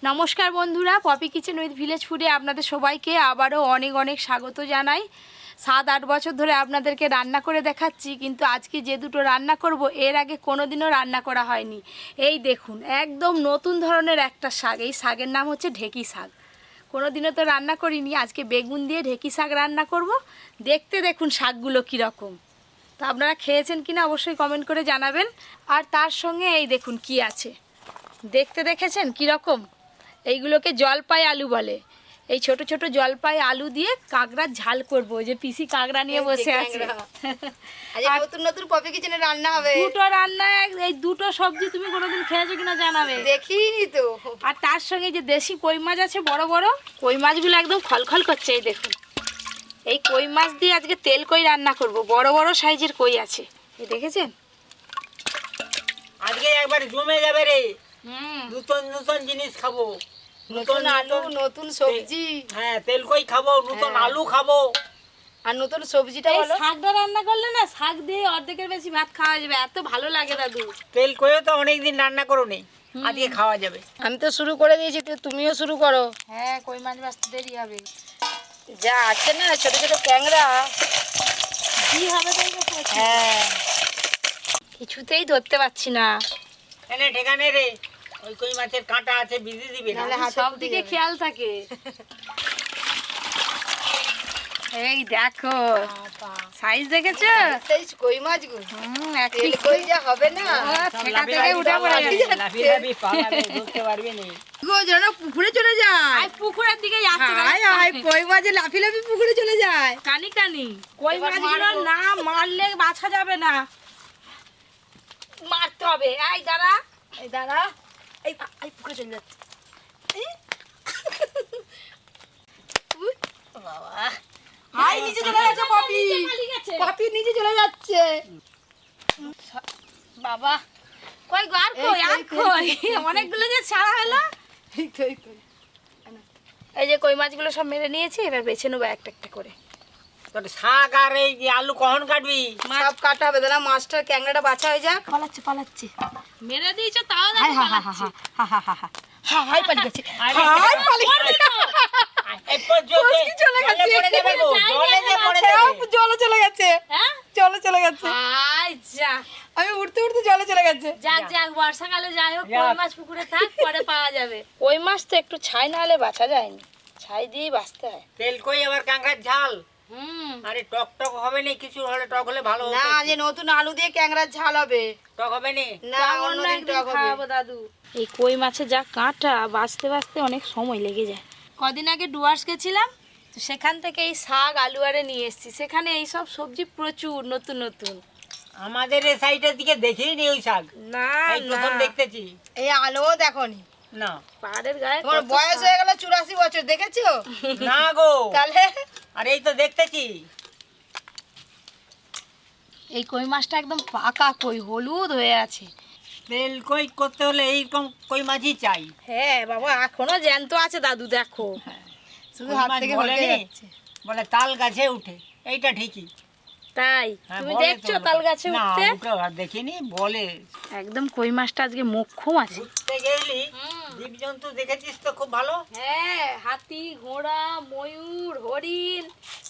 নমস্কার বন্ধুরা, poppy kitchen with village ফুডে আপনাদের সবাইকে আবারও অনেক অনেক স্বাগত জানাই। 7-8 বছর ধরে আপনাদেরকে রান্না করে দেখাচ্ছি, কিন্তু আজকে যে দুটো রান্না করব এর আগে কোনোদিনও রান্না করা হয়নি। এই দেখুন, একদম নতুন ধরনের একটা শাক। এই শাকের নাম হচ্ছে ঢেঁকি শাক। কোনোদিনও তো রান্না করিনি, আজকে বেগুন দিয়ে ঢেঁকি শাক রান্না করব। দেখতে দেখুন শাকগুলো কীরকম। তো আপনারা খেয়েছেন কিনা অবশ্যই কমেন্ট করে জানাবেন। আর তার সঙ্গে এই দেখুন কি আছে, দেখতে দেখেছেন কীরকম? এইগুলোকে জলপাই আলু বলে। এই ছোট ছোট জলপাই আলু দিয়ে কাঁকড়ার ঝাল করব। ওই যে পিসি কাঁকড়া নিয়ে বসে আছে। আর নতুন নতুন পপি কিচেনে রান্না হবে। দুটো রান্না, এই দুটো সবজি তুমি কোনোদিন খেয়েছো কিনা জানাবে। দেখিনি তো। আর তার সঙ্গে যে দেশি কই মাছ আছে, বড় বড় কই মাছগুলো একদম খলখল করছে। এই দেখুন, এই কই মাছ দিয়ে আজকে তেল কই রান্না করব। বড় বড় সাইজের কই আছে, এই দেখেছেন? আজকে একবার জমে যাবে রে। হুম, নতুন নতুন জিনিস খাবো, নতুন আলু, নতুন সবজি। হ্যাঁ তেল কই খাবো, নতুন আলু খাবো। আর নতুন সবজিটা এই বলো। শাকটা রান্না করলে না, শাক দিয়ে অর্ধেকের বেশি ভাত খাওয়া যাবে, এত ভালো লাগে দাদু। তেল কইও তো অনেকদিন রান্না করো নি, আজকে খাওয়া যাবে। আমি তো শুরু করে দিয়েছি, তুমিও শুরু করো। হ্যাঁ, কই মাছ বাছতে দেরি হবে। যা আছে না ছোট ছোট ক্যাংড়া। কি হবে তাই তো? হ্যাঁ, কিছুতেই ধরতে পারছি না। এনে ঠেকানে রে, ওই কই মাছের কাঁটা আছে, বিধি দিবি না। নাহলে হাতে সব ফুটে দিকে যাবে। খেয়াল থাকে। এই দেখো সাইজ দেখেছো? সেই কই মাছগুলো এক তেল পিস কই যা হবে না। সব ঠেকা লাফি থেকে লাফি উঠে পড়ে পালাবি, যাচ্ছে। লাফি লাফি পালাবে, ধরতে পারবি নি। গো যেন পুকুরে চলে যায়। আই পুকুরের দিকে যাচ্ছে। হায় হায়, কই মাছে লাফি লাফি পুকুরে চলে যায়। কানি কানি কই এবার মাছগুলো মারবো। না মারলে বাছা যাবে না, মারতে হবে। এই দাঁড়া, এই দাঁড়া, এই এই পুকুরে চলে যাচ্ছে। উই, বাবা হাই, নিচে চলে যাচ্ছে পপি। পালিয়ে গেছে। পপি নিচে চলে যাচ্ছে। বাবা কই গো, আর এই কই, কই, আর কই, কই? অনেকগুলো যে ছাড়া হলো। এই তো, এই তো। এই যে কই মাছগুলো সব মেরে নিয়েছি, এবার বেছে নেবো একটা একটা করে। তোর শাক আর এই যে আলু কখন কাটবি? সব কাটা হবে, দাঁড়া মাছটার ক্যাংড়াটা বাছা হয়ে যাক। পালাচ্ছে পালাচ্ছে, মেরে দিয়েছো তাও দেখো পালাচ্ছে। হাই পালিয়ে গেছে। আরে, হাই পালিয়ে গেছে। এই পর ফসকি চলে জলে গেছে। পড়ে যাবে গো, জলে যে পড়ে যাবে। জলে চলে গেছে, হ্যাঁ, জলে চলে গেছে। আই যা, আমি উঠতে উঠতে জলে চলে গেছে। যাক যাক, বর্ষাকালে যাই হোক, যাক। কই মাছ পুকুরে থাক, পরে পাওয়া যাবে। কই মাছ তো একটু ছাই না হলে বাছা যায়নি, ছাই দিয়েই বাছতে হয়। তেল কই আবার কাঁকড়ার ঝাল। হুম, আরে টক টক হবে না, কিছু হলে টক হলে ভালো না, হতো। যে নতুন আলু দিয়ে ক্যাংড়ার ঝাল হবে। টক হবে না। না, অন্য অন্যদিন একদিন টক হবে। খাওয়াবো দাদু। এই কই মাছের যা কাঁটা, বাছতে বাছতে অনেক সময় লেগে যায়। কদিন আগে ডুয়ার্স গেছিলাম, তো সেখান থেকে এই শাক আলু আরে নিয়ে এসেছি। সেখানে এই সব সবজি প্রচুর, নতুন নতুন। আমাদের এই সাইডের দিকে দেখিনি নি ওই শাক, না এই না, প্রথম দেখতেছি। এই আলুও দেখোনি? না পাহাড়ের গায়ে তোমার কত বয়স শাক। হয়ে গেল 84 বছর, দেখেছো? না গো, তাহলে আর এই তো দেখতেছি। এই কই মাছটা একদম পাকা কই, হলুদ হয়ে আছে। তেল কই করতে হলে এইরকম কই মাছই চাই। হ্যাঁ বাবা, এখনো জ্যান্ত আছে দাদু, দেখো। শুধু কই হাত মাছ থেকে বলে হলকে নি? যাচ্ছে। বলে তাল গাছে উঠে, এইটা ঠিকই। তাই হ্যাঁ, তুমি বলে দেখছো তো তাল লোকে। গাছে না, উঠতে? উঠে আর দেখিনি, বলে। একদম কই মাছটা আজকে মোক্ষম আছে। ঘুরতে গেলি জীবজন্তু দেখেছিস তো খুব ভালো। হ্যাঁ, হাতি, ঘোড়া, ময়ূর, হরিণ,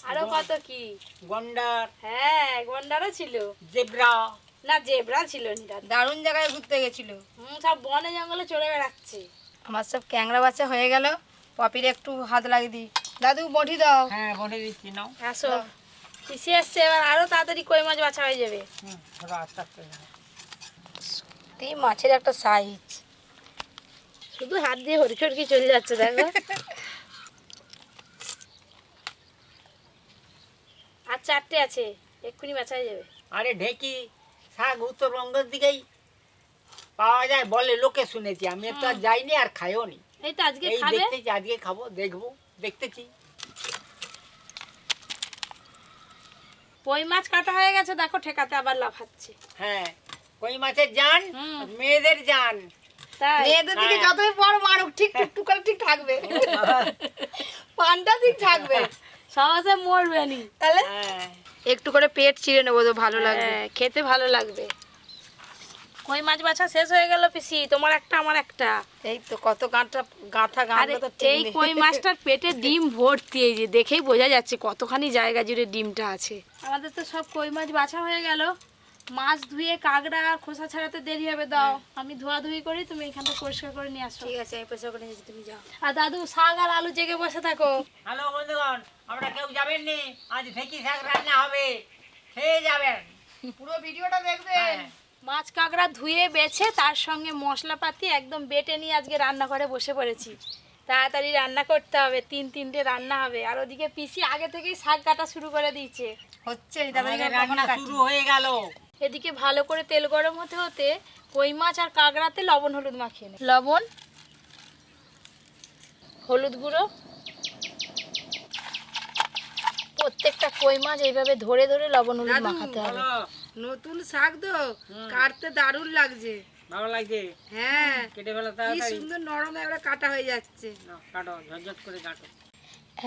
আরো কত কি। গন্ডার, হ্যাঁ, গন্ডারও ছিল। জেব্রা। না, জেব্রা ছিল না দাদু। দারুণ জায়গায় ঘুরতে গেছিল। সব বনে জঙ্গলে চড়ে বেড়াচ্ছে। আমার সব ক্যাংড়া বাচ্চা হয়ে গেল, পপির একটু হাত লাগিয়ে দিই। দাদু বটি দাও। হ্যাঁ বলে দিচ্ছি, নাও। আসো, পিসি আসছে, এবার আরো তাড়াতাড়ি কই মাছ বাছা হয়ে যাবে। ধরো আস্তে আস্তে নাও। এই মাছের একটা সাইজ। শুধু হাত দিয়ে হরিচড়কি চলে যাচ্ছে, দেখো। আর 4টে আছে, এক্ষুনি বাছা হয়ে যাবে। আরে ঢেকি শাক উত্তরবঙ্গের দিকেই পাওয়া যায় বলে, লোকে শুনেছি, আমি তো আর যাইনি আর খাইও নি। এই তো আজকে এই খাবে। দেখতেছি, আজকে খাবো, দেখবো, দেখতেছি। কই মাছ কাটা হয়ে গেছে, দেখো ঠেকাতে আবার লাফাচ্ছে। হ্যাঁ, কই মাছের জান, হুম। মেয়েদের জান। তাই মেয়েদের দিকে হ্যাঁ। যতই বড় মারুক, ঠিক টুকটুক করে ঠিক থাকবে। পানটা ঠিক থাকবে। সহজে মরবে নি। তাহলে হ্যাঁ, একটু করে পেট চিড়ে নেবো, তো ভালো লাগবে। হ্যাঁ, খেতে ভালো লাগবে। কই মাছ বাছা শেষ হয়ে গেল পিসি, তোমার একটা আমার একটা। এই তো কত গাঁথা আরে গাঁথলো তো ঠিক এই নেই। কই মাছটার পেটে ডিম ভর্তি, এই যে দেখেই বোঝা যাচ্ছে কতখানি জায়গা জুড়ে ডিমটা আছে। আমাদের তো সব কই মাছ বাছা হয়ে গেল। মাছ ধুয়ে কাঁকড়া আর খোসা ছাড়াতে দেরি হবে, দাও আমি ধোয়াধুয়ি করি, তুমি এখানটা পরিষ্কার করে নিয়ে আসো। ঠিক আছে আমি পয়সা করে নিয়েছি, তুমি যাও। আর দাদু শাক আর আলু জেগে বসে থাকো। হ্যালো বন্ধুগণ, আমরা কেউ যাবেন নি, আজ ঢেকি শাক রান্না হবে, খেয়ে যাবেন। পুরো ভিডিওটা দেখবেন। হ্যাঁ। মাছ কাঁকড়া ধুয়ে বেছে তার সঙ্গে মশলাপাতি একদম বেটে নিয়ে আজকে রান্না করে বসে পড়েছি। তাড়াতাড়ি রান্না করতে হবে, তিনটে রান্না হবে। আর ওদিকে পিসি আগে থেকেই শাক কাটা শুরু করে দিয়েছে। হচ্ছে তাড়াতাড়ি আমাদের রান্না রান্না কাটি। শুরু হয়ে গেল। এদিকে ভালো করে তেল গরম হতে হতে কই মাছ আর কাঁকড়াতে লবণ হলুদ মাখিয়ে নেব। লবণ, হলুদ গুঁড়ো, প্রত্যেকটা কই মাছ এইভাবে ধরে ধরে লবণ হলুদ দাদু, মাখাতে হবে। বলো, নতুন শাক তো কাটতে দারুণ লাগছে। ভালো লাগছে? হ্যাঁ, কেটে ফেলো কি তাড়াতাড়ি। সুন্দর নরম একবার কাটা হয়ে যাচ্ছে। নাও, কাটো, ঝটঝট করে কাটো।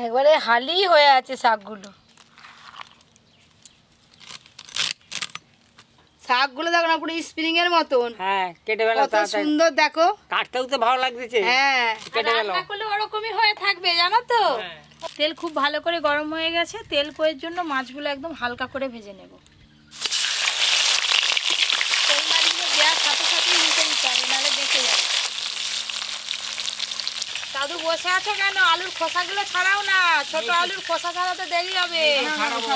একবারে হালি হয়ে আছে শাকগুলো। শাকগুলো দেখো না পুরো স্প্রিং এর মতন, হ্যাঁ, কেটে ফেলো কত তাড়াতাড়ি। সুন্দর দেখো। কাটতেও তো ভালো লাগতেছে। হ্যাঁ, আর কেটে ফেলো। রান্না করলে ওরকমই হয়ে থাকবে, জানো তো। হ্যাঁ। তেল খুব ভালো করে গরম হয়ে গেছে, তেল কইয়ের জন্য মাছগুলো একদম হালকা করে ভেজে নেব। কই মাছগুলো দেওয়ার সাথে সাথেই উল্টে দিতে হবে, নাহলে বেঁচে যাবে। দাদু বসে আছো কেন? আলুর খোসাগুলো ছাড়াও না, ছোট আলুর খোসা ছাড়াতে দেরি হবে। ছাড়াবো।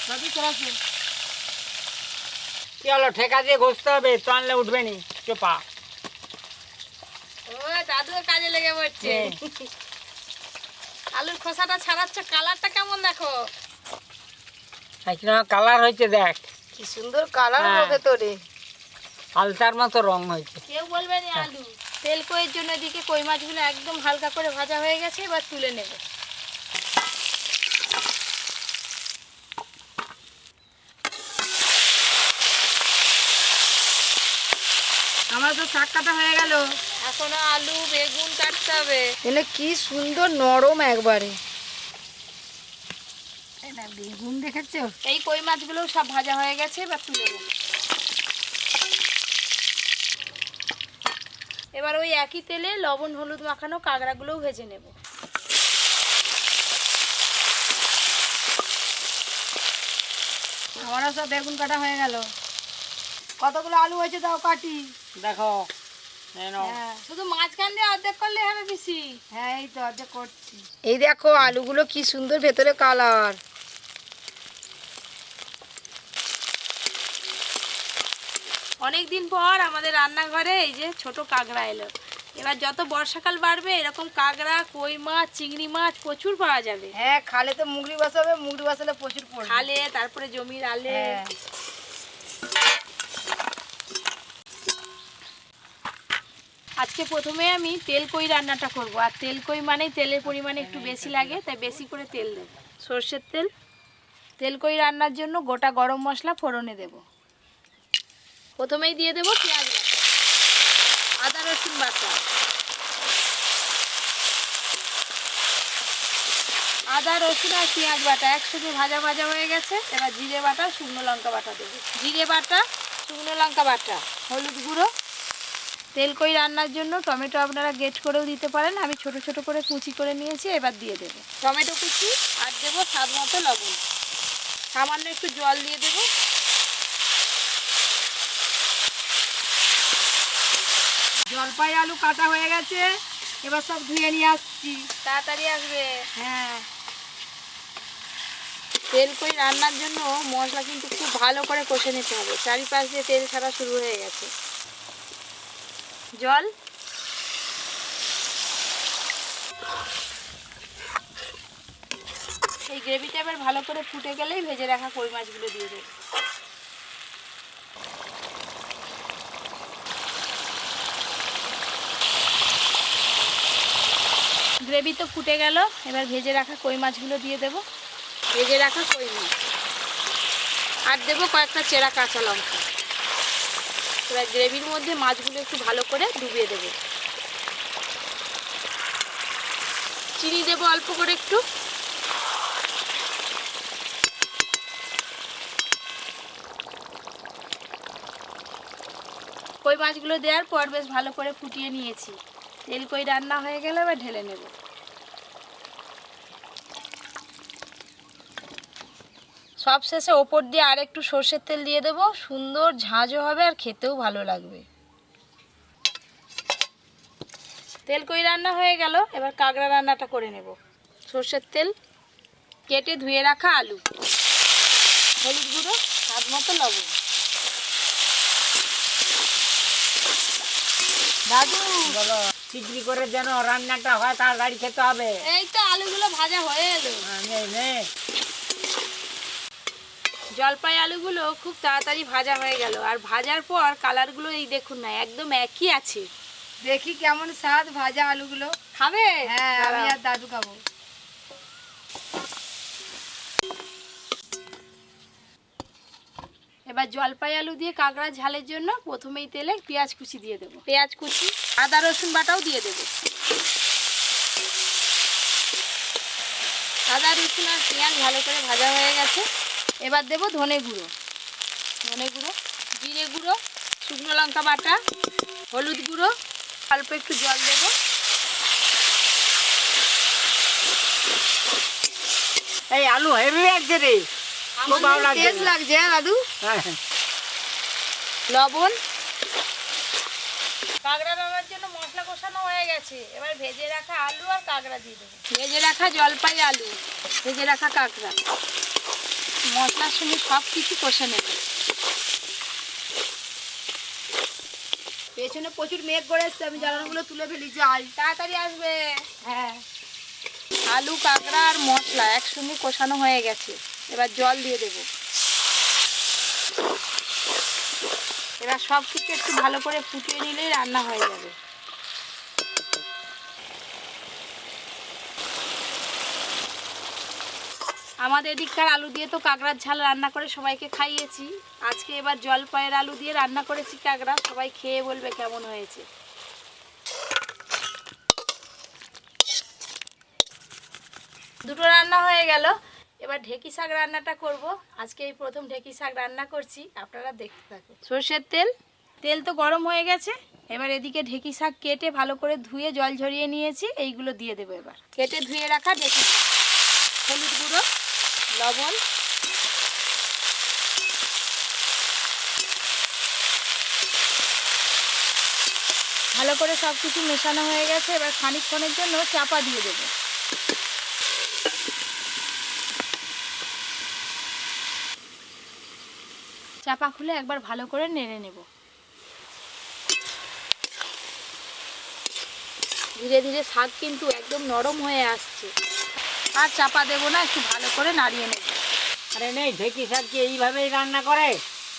দাদু চলাছো। কি হলো, ঠেকা দিয়ে ঘষতে হবে, তো আনলে উঠবে নি, চোপা। ও দাদু কাজে লেগে পড়ছে। আলুর খোসাটা ছাড়াচ্ছ, কালারটা কেমন দেখো। কালার হয়েছে দেখ, কি সুন্দর কালার হ্যাঁ। হলো ভেতরে। আলতার মতো রং হয়েছে। কেউ বলবে না আলু। তেল কইয়ের জন্য এদিকে কই মাছগুলো একদম হালকা করে ভাজা হয়ে গেছে, এবার তুলে নেব। আমার তো শাক কাটা হয়ে গেল। এখনো আলু বেগুন কাটতে হবে। এনে কি সুন্দর নরম একবারে। এই না বেগুন দেখেছো? এই কই মাছগুলো সব ভাজা হয়ে গেছে, এবার তুলে নেব। এবার ওই একই তেলে লবণ হলুদ মাখানো কাঁকড়াগুলোও ভেজে নেব। আমারও সব বেগুন কাটা হয়ে গেল। কতগুলো আলু হয়েছে তাও কাটি। দেখো, হ্যাঁ, শুধু মাঝখান দিয়ে অর্ধেক করলে হবে বেশি। হ্যাঁ এই তো অর্ধেক করছি। এই দেখো আলুগুলো কি সুন্দর ভেতরে কালার। অনেকদিন পর আমাদের রান্নাঘরে এই যে ছোট কাঁকড়া এলো। এবার যত বর্ষাকাল বাড়বে এরকম কাঁকড়া, কই মাছ, চিংড়ি মাছ প্রচুর পাওয়া যাবে। হ্যাঁ, খালে তো মুগরি বসাবে, মুগরি বসালে প্রচুর পড়বে। খালে, তারপরে জমির আলে। হ্যাঁ। আজকে প্রথমে আমি তেল কই রান্নাটা করব। আর তেল কই মানে তেলের পরিমাণ একটু বেশি লাগে, তাই বেশি করে তেল দেব। সর্ষের তেল। তেল কই রান্নার জন্য গোটা গরম মশলা ফোড়নে দেব। প্রথমেই দিয়ে দেব পেঁয়াজ বাটা, আদা রসুন বাটা, আদা রসুন আর পেঁয়াজ বাটা একসাথে ভাজা ভাজা হয়ে গেছে। এবার জিরে বাটা, শুকনো লঙ্কা বাটা দেবো। জিরে বাটা, শুকনো লঙ্কা বাটা, হলুদ গুঁড়ো। তেল কই রান্নার জন্য টমেটো আপনারা গেট করেও দিতে পারেন, আমি ছোট ছোট করে কুচি করে নিয়েছি। এবার দিয়ে দেবো টমেটো কুচি আর দেবো স্বাদ মতো লবণ। সামান্য একটু জল দিয়ে দেবো। জলপাই আলু কাটা হয়ে গেছে, এবার সব ধুয়ে নিয়ে আসছি। তাড়াতাড়ি আসবে। হ্যাঁ, তেল কই রান্নার জন্য মশলা কিন্তু খুব ভালো করে কষে নিতে হবে। চারিপাশ দিয়ে তেল ছাড়া শুরু হয়ে গেছে। জল, এই গ্রেভিটা এবার ভালো করে ফুটে গেলেই ভেজে রাখা কই মাছগুলো দিয়ে দেবো। গ্রেভি তো ফুটে গেল, এবার ভেজে রাখা কই মাছগুলো দিয়ে দেবো। ভেজে রাখা কই মাছ আর দেবো কয়েকটা চেরা কাঁচা লঙ্কা। এবার গ্রেভির মধ্যে মাছগুলো একটু ভালো করে ডুবিয়ে দেবো। চিনি দেবো অল্প করে একটু। কই মাছগুলো দেওয়ার পর বেশ ভালো করে ফুটিয়ে নিয়েছি। তেল কই রান্না হয়ে গেলে এবার ঢেলে নেব। সব শেষে ওপর দিয়ে আর একটু সর্ষের তেল দিয়ে দেবো, সুন্দর ঝাঁঝও হবে আর খেতেও ভালো লাগবে। তেল কই রান্না হয়ে গেল, এবার কাঁকড়া রান্নাটা করে নেব। সর্ষের তেল, কেটে ধুয়ে রাখা আলু, হলুদ গুঁড়ো, স্বাদ মতো লবণ। দাদু বলো, চিকড়ি করে যেন রান্নাটা হয়, তাড়াতাড়ি খেতে হবে। এই তো আলুগুলো ভাজা হয়ে এলো। নে। জলপাই আলুগুলো খুব তাড়াতাড়ি ভাজা হয়ে গেল, আর ভাজার পর কালারগুলো এই দেখুন না, একদম একই আছে। দেখি কেমন স্বাদ ভাজা আলুগুলো। খাবে? হ্যাঁ, আমি দাঁড়াও। আর দাদু খাবো। এবার জলপাই আলু দিয়ে কাঁকড়া ঝালের জন্য প্রথমেই তেলে পেঁয়াজ কুচি দিয়ে দেবো, পেঁয়াজ কুচি, আদা রসুন বাটাও দিয়ে দেবো। আদা রসুন আর পেঁয়াজ ভালো করে ভাজা হয়ে গেছে। এবার দেবো ধনে গুঁড়ো, জিরে গুঁড়ো, শুকনো লঙ্কা বাটা, হলুদ গুঁড়ো, অল্প একটু জল দেবো। এই আলু হেভি লাগছে রে, খুব ভালো লাগছে। টেস্ট লাগছে দাদু। হ্যাঁ। লবণ। কাঁকড়া রান্নার জন্য মশলা কষানো হয়ে গেছে, এবার ভেজে রাখা আলু আর কাঁকড়া দিয়ে দেবো। ভেজে রাখা জলপাই আলু, ভেজে রাখা কাঁকড়া, মশলার সঙ্গে সব কিছু কষে নেবে। পেছনে প্রচুর মেঘ করে এসছে, আমি জ্বালানোগুলো তুলে ফেলি, যাই। তাড়াতাড়ি আসবে। হ্যাঁ। আলু কাঁকড়া আর মশলা একসঙ্গে কষানো হয়ে গেছে, এবার জল দিয়ে দেবো। এবার সব কিছু একটু ভালো করে ফুটিয়ে নিলেই রান্না হয়ে যাবে। আমাদের এদিককার আলু দিয়ে তো কাঁকড়ার ঝাল রান্না করে সবাইকে খাইয়েছি, আজকে এবার জলপাইয়ের আলু দিয়ে রান্না করেছি কাঁকড়া, সবাই খেয়ে বলবে কেমন হয়েছে। দুটো রান্না হয়ে গেল, এবার ঢেঁকি শাক রান্নাটা করব। আজকে এই প্রথম ঢেঁকি শাক রান্না করছি, আপনারা দেখতে থাকুন। সর্ষের তেল, তেল তো গরম হয়ে গেছে, এবার এদিকে ঢেঁকি শাক কেটে ভালো করে ধুয়ে জল ঝরিয়ে নিয়েছি, এইগুলো দিয়ে দেবো। এবার কেটে ধুয়ে রাখা ঢেঁকি শাক, হলুদ গুঁড়ো, লবণ, ভালো করে সব কিছু মেশানো হয়ে গেছে, এবার খানিকক্ষণের জন্য চাপা দিয়ে দেবো। চাপা খুলে একবার ভালো করে নেড়ে নেব। ধীরে ধীরে শাক কিন্তু একদম নরম হয়ে আসছে, আর চাপা দেবো না, একটু ভালো করে নাড়িয়ে নেব। আরে নেই, ঢেঁকি শাক কি এইভাবেই রান্না করে?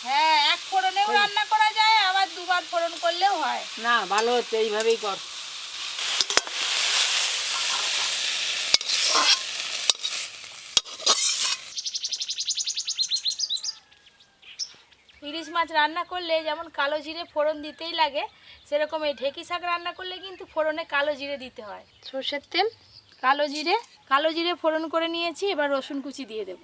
হ্যাঁ, এক ফোড়নেও রান্না করা যায়, আবার দুবার ফোড়ন করলেও হয়। না, ভালো হচ্ছে, এইভাবেই কর। ইলিশ মাছ রান্না করলে যেমন কালো জিরে ফোড়ন দিতেই লাগে, সেরকম এই ঢেঁকি শাক রান্না করলে কিন্তু ফোড়নে কালো জিরে দিতে হয়। সর্ষের তেল, কালো জিরে ফোড়ন করে নিয়েছি, এবার রসুন কুচি দিয়ে দেব।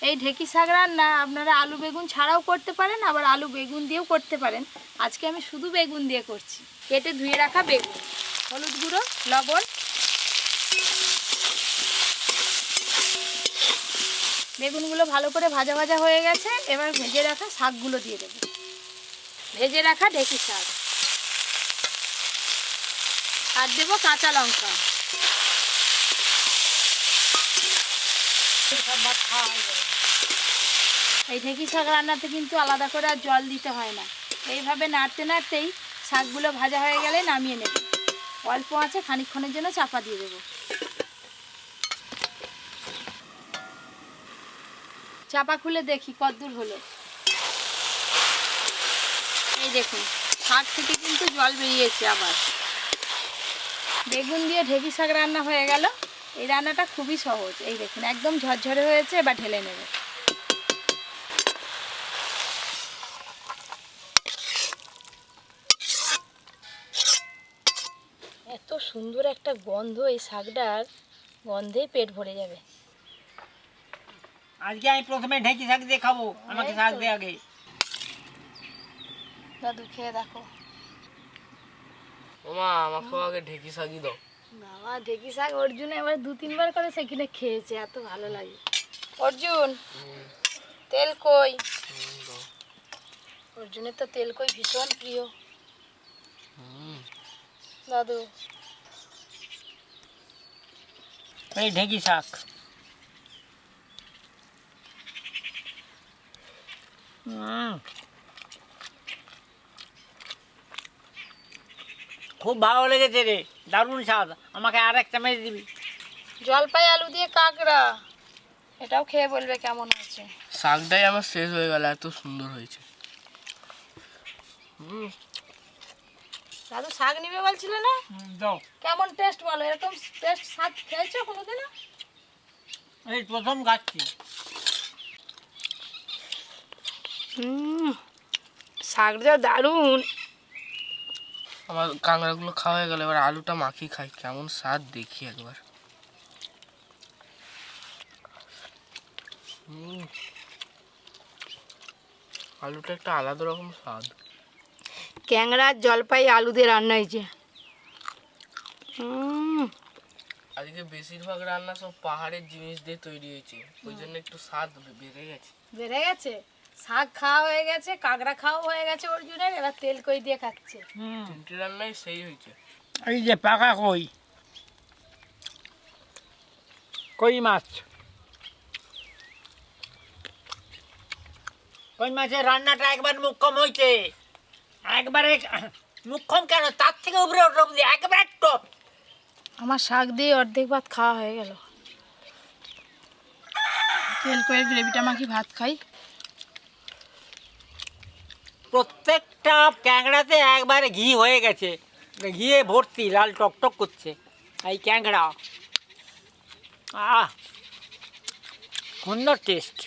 এই ঢেঁকি শাক রান্না আপনারা আলু বেগুন ছাড়াও করতে পারেন, আবার আলু বেগুন দিয়েও করতে পারেন। আজকে আমি শুধু বেগুন দিয়ে করছি। কেটে ধুয়ে রাখা বেগুন, হলুদ গুঁড়ো, লবণ, বেগুনগুলো ভালো করে ভাজা ভাজা হয়ে গেছে, এবার ভেজে রাখা শাকগুলো দিয়ে দেবো। ভেজে রাখা ঢেঁকি শাক, আর দেবো কাঁচা লঙ্কা। এই ঢেঁকি শাক রান্নাতে কিন্তু আলাদা করে আর জল দিতে হয় না, এইভাবে নাড়তে নাড়তেই শাকগুলো ভাজা হয়ে গেলে নামিয়ে নেব। অল্প আছে খানিকক্ষণের জন্য চাপা দিয়ে দেবো। চাপা খুলে দেখি কতদূর হলো। এই দেখুন, শাক থেকে কিন্তু জল বেরিয়েছে। আবার বেগুন দিয়ে ঢেঁকি শাক রান্না হয়ে গেল। এই রান্নাটা খুবই সহজ, এই দেখুন একদম ঝরঝরে হয়েছে, এবার ঢেলে নেব। এত সুন্দর একটা গন্ধ, এই শাকটার গন্ধেই পেট ভরে যাবে। আজকে আমি প্রথমে ঢেঁকি শাক দিয়ে খাবো, আমাকে এই শাক তো। দে আগে। দাদু খেয়ে দেখো। ওমা আমাকেও আগে ঢেকি শাকই দাও। বাবা ঢেকি শাক অর্জুন এবার 2-3 বার করে সেখানে খেয়েছে, এত ভালো লাগে। অর্জুন তেল কই? দাও। অর্জুনের তো তেল কই ভীষণ প্রিয়। হুম, দাদু এই ঢেঁকি শাক। খুব ভালো লেগেছে রে, দারুণ স্বাদ। আমাকে আর এক চামচ দিবি। জলপাই আলু দিয়ে কাঁকড়া, এটাও খেয়ে বলবে কেমন হয়েছে। শাকটাই আমার শেষ হয়ে গেল, এত সুন্দর হয়েছে। হুম, দাদু শাক নিবে বলছিল না? দাও। কেমন টেস্ট বলো, এরকম টেস্ট স্বাদ খেয়েছো কোনোদিনও? এই প্রথম খাচ্ছি। শাকটা দারুণ। আমার কাঁকড়াগুলো খাওয়া হয়ে গেল, এবার আলুটা মাখি খাই, কেমন স্বাদ দেখি একবার। হুম, আলুটা একটা আলাদা রকম স্বাদ। ক্যাংড়া জলপাই আলু দিয়ে রান্না হয়েছে। আজকে বেশিরভাগ রান্না সব পাহাড়ের জিনিস দিয়ে তৈরি হয়েছে, ওই জন্য একটু স্বাদ বেড়ে গেছে। বেড়ে গেছে, শাক খাওয়া হয়ে গেছে, কাঁকড়া খাওয়া হয়ে গেছে অর্জুনের, এবার তেল কই দিয়ে খাচ্ছে। তিনটে রান্নাই সেই হয়েছে। এই যে পাকা কই, কই মাছ। কই মাছের রান্নাটা একবার মুখ্যম হয়েছে, একবারে মুখ্যম কেন, তার থেকে উপরে ওঠব দিয়ে একবার টপ। আমার শাক দিয়ে অর্ধেক ভাত খাওয়া হয়ে গেল। তেল কইয়ের গ্রেভিটা মাখি ভাত খাই। প্রত্যেকটা ক্যাংড়াতে একবারে ঘি হয়ে গেছে, ঘিয়ে ভর্তি, লাল টকটক করছে এই ক্যাংড়া। সুন্দর টেস্ট।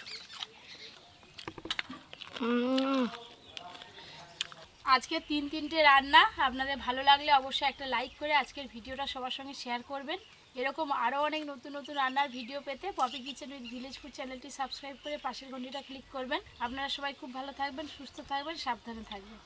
আজকে 3-3টে রান্না। আপনাদের ভালো লাগলে অবশ্যই একটা লাইক করে আজকের ভিডিওটা সবার সঙ্গে শেয়ার করবেন। এরকম আরও অনেক নতুন নতুন রান্নার ভিডিও পেতে Poppy kitchen with village food চ্যানেলটি সাবস্ক্রাইব করে পাশের ঘন্টিটা ক্লিক করবেন। আপনারা সবাই খুব ভালো থাকবেন, সুস্থ থাকবেন, সাবধানে থাকবেন।